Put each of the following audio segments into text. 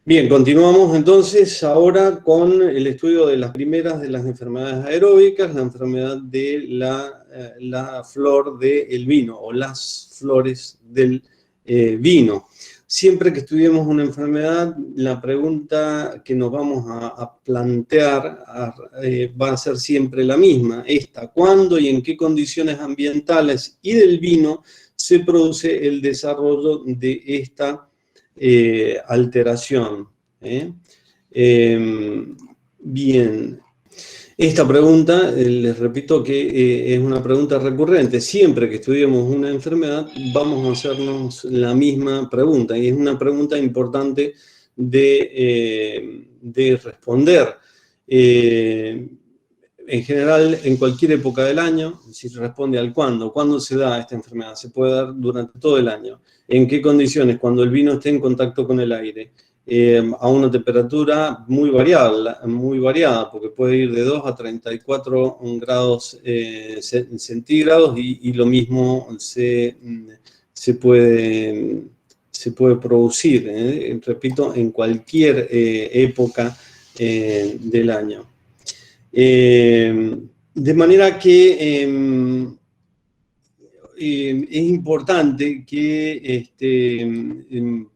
Bien, continuamos entonces ahora con el estudio de las primeras de las enfermedades aeróbicas, la enfermedad de la flor del vino o las flores del vino. Siempre que estudiemos una enfermedad, la pregunta que nos vamos a plantear va a ser siempre la misma. ¿Cuándo y en qué condiciones ambientales y del vino se produce el desarrollo de esta alteración? Bien, esta pregunta, les repito que es una pregunta recurrente. Siempre que estudiemos una enfermedad, vamos a hacernos la misma pregunta, y es una pregunta importante de responder. En general, en cualquier época del año, si responde al cuándo. ¿Cuándo se da esta enfermedad? Se puede dar durante todo el año. ¿En qué condiciones? Cuando el vino esté en contacto con el aire. A una temperatura muy variada, porque puede ir de 2 a 34 grados centígrados y lo mismo se puede producir, repito, en cualquier época del año. De manera que es importante que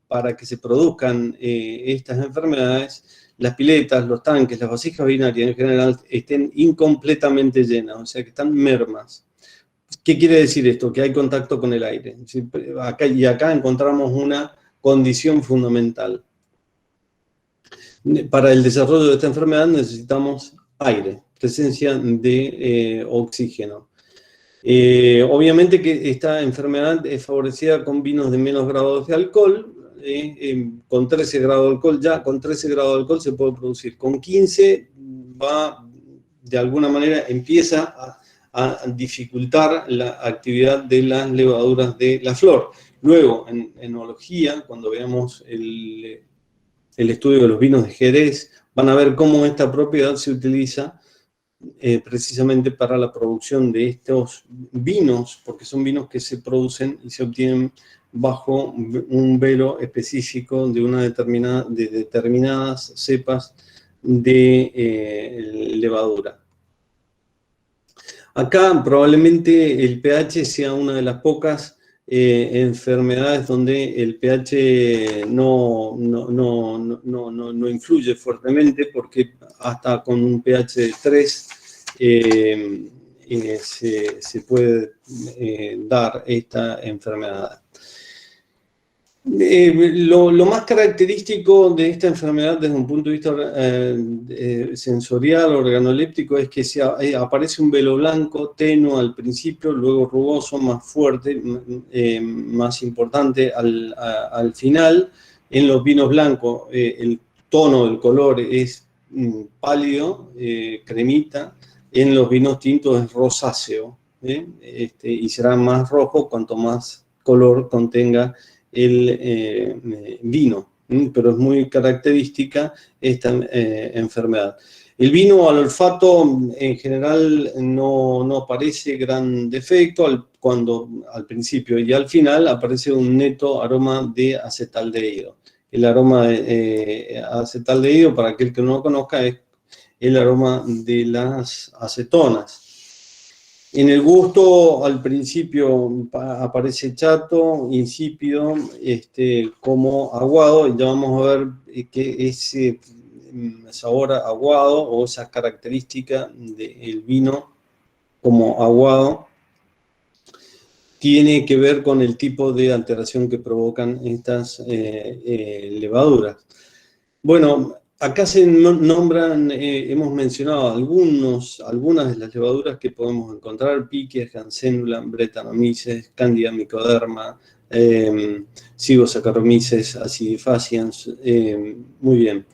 para que se produzcan estas enfermedades, las piletas, los tanques, las vasijas binarias en general estén incompletamente llenas, o sea que están mermas. ¿Qué quiere decir esto? Que hay contacto con el aire. Acá encontramos una condición fundamental. Para el desarrollo de esta enfermedad necesitamos aire, presencia de oxígeno. Obviamente que esta enfermedad es favorecida con vinos de menos grados de alcohol, con 13 grados de alcohol, ya con 13 grados de alcohol se puede producir. Con 15 de alguna manera empieza a dificultar la actividad de las levaduras de la flor. Luego, en enología, cuando veamos el estudio de los vinos de Jerez, van a ver cómo esta propiedad se utiliza precisamente para la producción de estos vinos, porque son vinos que se producen y se obtienen bajo un velo específico de determinadas cepas de levadura. Acá probablemente el pH sea una de las pocas enfermedades donde el pH no influye fuertemente, porque hasta con un pH de 3 se puede dar esta enfermedad. Lo más característico de esta enfermedad desde un punto de vista sensorial, organoléptico, es que aparece un velo blanco tenue al principio, luego rugoso, más fuerte, más importante al final. En los vinos blancos el tono, el color es pálido, cremita. En los vinos tintos es rosáceo, y será más rojo cuanto más color contenga el vino, pero es muy característica esta enfermedad. El vino al olfato en general no aparece gran defecto, cuando al principio y al final aparece un neto aroma de acetaldehído. El aroma de acetaldehído, para aquel que no lo conozca, es el aroma de las acetonas. En el gusto, al principio aparece chato, insípido, como aguado, y ya vamos a ver que ese sabor aguado o esa característica del vino como aguado tiene que ver con el tipo de alteración que provocan estas levaduras. Bueno, acá se nombran, hemos mencionado algunas de las levaduras que podemos encontrar: Pichia, Hansenula, Brettanomyces, Candida mycoderma, Zygosacharomyces acidifaciens, muy bien.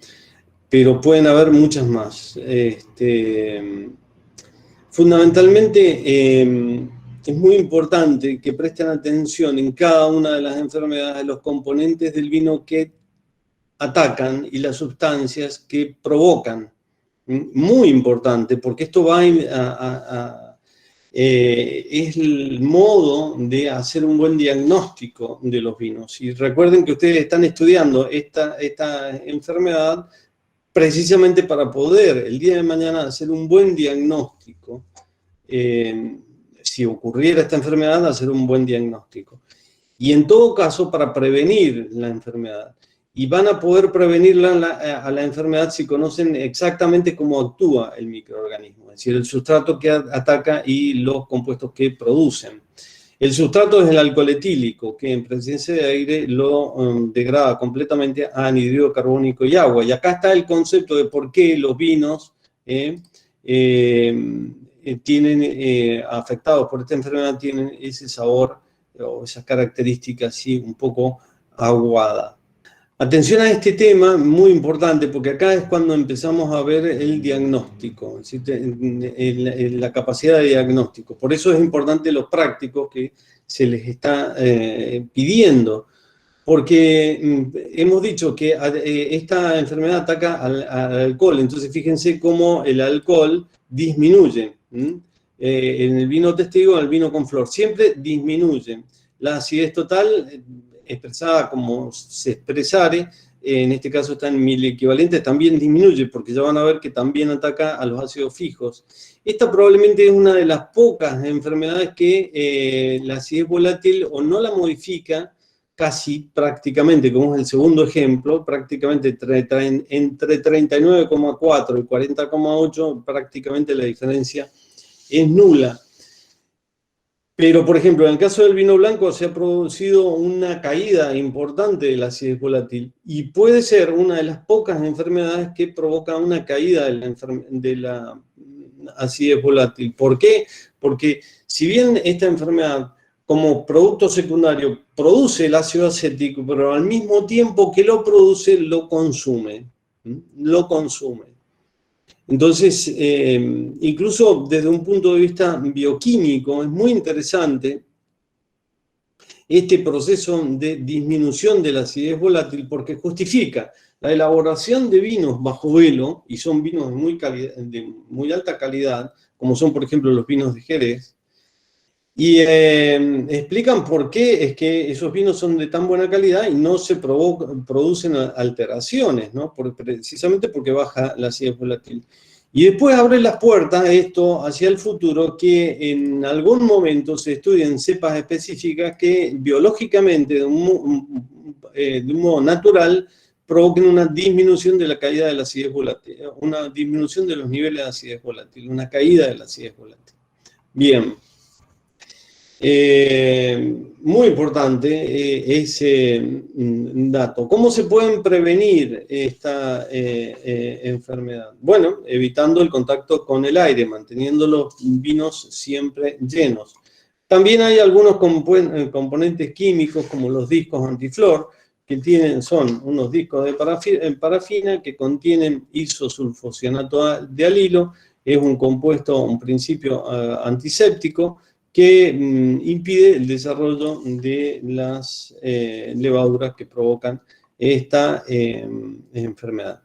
Pero pueden haber muchas más. Fundamentalmente, es muy importante que presten atención en cada una de las enfermedades a los componentes del vino que atacan y las sustancias que provocan. Muy importante, porque esto va es el modo de hacer un buen diagnóstico de los vinos. Y recuerden que ustedes están estudiando esta enfermedad precisamente para poder el día de mañana hacer un buen diagnóstico. Si ocurriera esta enfermedad, hacer un buen diagnóstico. Y en todo caso, para prevenir la enfermedad. Y van a poder prevenirla a la enfermedad si conocen exactamente cómo actúa el microorganismo, es decir, el sustrato que ataca y los compuestos que producen. El sustrato es el alcohol etílico, que en presencia de aire lo degrada completamente a anhídrido carbónico y agua. Y acá está el concepto de por qué los vinos tienen, afectados por esta enfermedad, tienen ese sabor o esas características así un poco aguada. Atención a este tema, muy importante, porque acá es cuando empezamos a ver el diagnóstico, la capacidad de diagnóstico. Por eso es importante los prácticos que se les está pidiendo, porque hemos dicho que esta enfermedad ataca al alcohol, entonces fíjense cómo el alcohol disminuye. En el vino testigo, en el vino con flor, siempre disminuye. La acidez total, expresada como se expresare, en este caso está en 1000 equivalentes, también disminuye, porque ya van a ver que también ataca a los ácidos fijos. Esta probablemente es una de las pocas enfermedades que la acidez volátil o no la modifica casi prácticamente, como es el segundo ejemplo, prácticamente entre 39,4 y 40,8, prácticamente la diferencia es nula. Pero, por ejemplo, en el caso del vino blanco se ha producido una caída importante de la acidez volátil y puede ser una de las pocas enfermedades que provoca una caída de la acidez volátil. ¿Por qué? Porque si bien esta enfermedad como producto secundario produce el ácido acético, pero al mismo tiempo que lo produce, lo consume. Lo consume. Entonces, incluso desde un punto de vista bioquímico, es muy interesante este proceso de disminución de la acidez volátil porque justifica la elaboración de vinos bajo velo, y son vinos de muy alta calidad, como son, por ejemplo, los vinos de Jerez, y explican por qué es que esos vinos son de tan buena calidad y no se producen alteraciones, ¿no? Precisamente porque baja la acidez volátil. Y después abre las puertas esto hacia el futuro, que en algún momento se estudien cepas específicas que biológicamente, de un modo natural, provoquen una disminución de la caída de la acidez volátil, una disminución de los niveles de acidez volátil, una caída de la acidez volátil. Bien. Muy importante ese dato. ¿Cómo se pueden prevenir esta enfermedad? Bueno, evitando el contacto con el aire, manteniendo los vinos siempre llenos. También hay algunos componentes químicos, como los discos antiflor, que son unos discos de parafina que contienen isosulfocianato de alilo. Es un compuesto, un principio antiséptico, que impide el desarrollo de las levaduras que provocan esta enfermedad.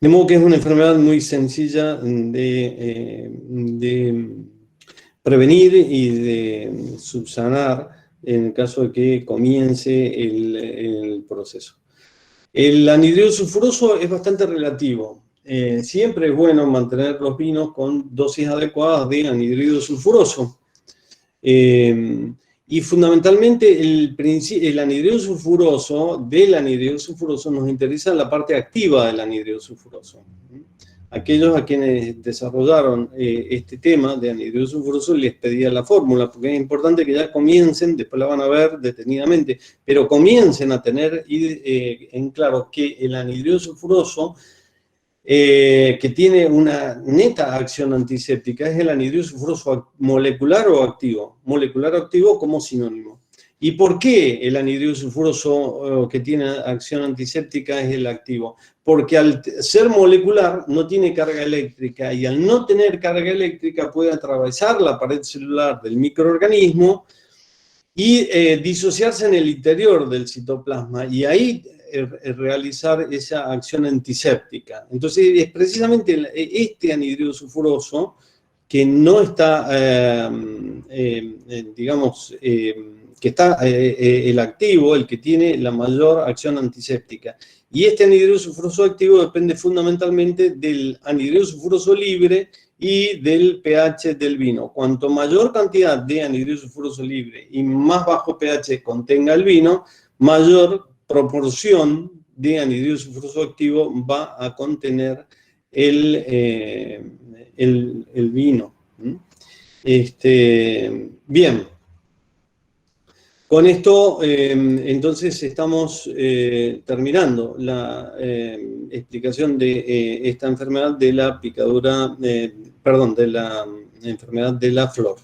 De modo que es una enfermedad muy sencilla de prevenir y de subsanar en el caso de que comience el proceso. El anhidrido sulfuroso es bastante relativo. Siempre es bueno mantener los vinos con dosis adecuadas de anhidrido sulfuroso. Y fundamentalmente el anhidrido sulfuroso, del anhidrido sulfuroso nos interesa la parte activa del anhidrido sulfuroso. Aquellos a quienes desarrollaron este tema de anhidrido sulfuroso les pedía la fórmula, porque es importante que ya comiencen, después la van a ver detenidamente, pero comiencen a tener en claro que el anhidrido sulfuroso, que tiene una neta acción antiséptica, es el anhidrido sulfuroso molecular o activo. Molecular o activo como sinónimo. ¿Y por qué el anhidrido sulfuroso que tiene acción antiséptica es el activo? Porque al ser molecular no tiene carga eléctrica, y al no tener carga eléctrica puede atravesar la pared celular del microorganismo y disociarse en el interior del citoplasma, y ahí realizar esa acción antiséptica. Entonces, es precisamente este anhidrido sulfuroso que no está, digamos, que está el activo, el que tiene la mayor acción antiséptica. Y este anhidro sulfuroso activo depende fundamentalmente del anhidro sulfuroso libre y del pH del vino. Cuanto mayor cantidad de anhidro sulfuroso libre y más bajo pH contenga el vino, mayor proporción de anhidro sulfuroso activo va a contener el vino. Bien, con esto entonces estamos terminando la explicación de esta enfermedad de la picadura, perdón, de la enfermedad de la flor.